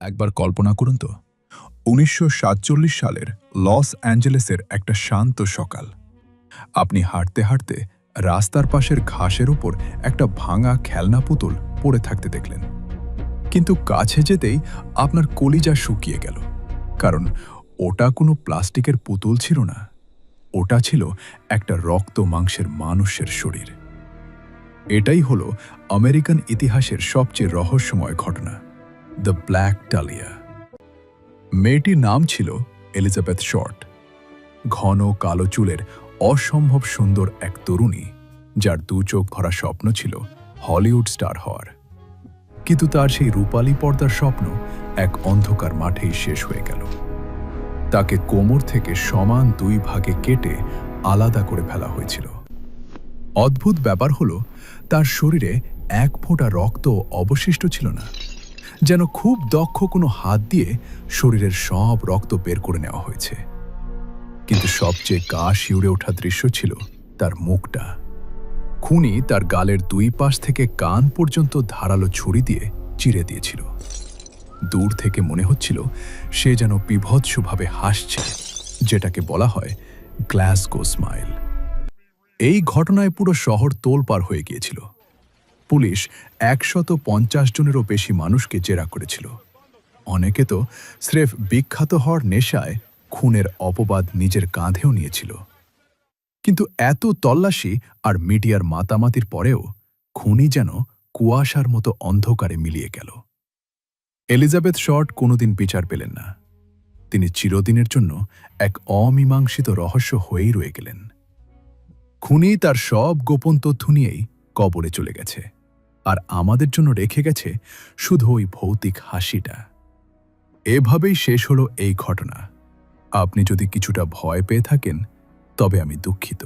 একবার কল্পনা করুন তো ১৯৪৭ সালের লস অ্যাঞ্জেলেসের একটা শান্ত সকাল। আপনি হাঁটতে হাঁটতে রাস্তার পাশের ঘাসের ওপর একটা ভাঙা খেলনা পুতুল পড়ে থাকতে দেখলেন। কিন্তু কাছে যেতেই আপনার কলিজা শুকিয়ে গেল, কারণ ওটা কোনো প্লাস্টিকের পুতুল ছিল না, ওটা ছিল একটা রক্ত মাংসের মানুষের শরীর। এটাই হলো আমেরিকান ইতিহাসের সবচেয়ে রহস্যময় ঘটনা, দ্য ব্ল্যাক ডালিয়া। মেয়েটির নাম ছিল এলিজাবেথ শর্ট, ঘন কালো চুলের অসম্ভব সুন্দর এক তরুণী, যার দু চোখ ভরা স্বপ্ন ছিল হলিউড স্টার হওয়ার। কিন্তু তার সেই রূপালী পর্দার স্বপ্ন এক অন্ধকার মাঠেই শেষ হয়ে গেল। তাকে কোমর থেকে সমান দুই ভাগে কেটে আলাদা করে ফেলা হয়েছিল। অদ্ভুত ব্যাপার হলো, তার শরীরে এক ফোঁটা রক্ত অবশিষ্ট ছিল না, যেন খুব দক্ষ কোনো হাত দিয়ে শরীরের সব রক্ত বের করে নেওয়া হয়েছে। কিন্তু সবচেয়ে গা শিউরে ওঠা দৃশ্য ছিল তার মুখটা। খুনি তার গালের দুই পাশ থেকে কান পর্যন্ত ধারালো ছুরি দিয়ে চিরে দিয়েছিল। দূর থেকে মনে হচ্ছিল সে যেন বীভৎসভাবে হাসছে, যেটাকে বলা হয় গ্লাসগো স্মাইল। এই ঘটনায় পুরো শহর তোলপাড় হয়ে গিয়েছিল। পুলিশ ১৫০ জনেরও বেশি মানুষকে জেরা করেছিল। অনেকে তো স্রেফ বিখ্যাত হওয়ার নেশায় খুনের অপবাদ নিজের কাঁধেও নিয়েছিল। কিন্তু এত তল্লাশি আর মিডিয়ার মাতামাতির পরেও খুনি যেন কুয়াশার মতো অন্ধকারে মিলিয়ে গেল। এলিজাবেথ শর্ট কোনোদিন বিচার পেলেন না। তিনি চিরদিনের জন্য এক অমীমাংসিত রহস্য হয়েই রয়ে গেলেন। খুনি তার সব গোপন তথ্য নিয়েই কবরে চলে গেছে, আর আমাদের জন্য রেখে গেছে শুধু ওই ভৌতিক হাসিটা। এভাবেই শেষ হলো এই ঘটনা। আপনি যদি কিছুটা ভয় পেয়ে থাকেন, তবে আমি দুঃখিত।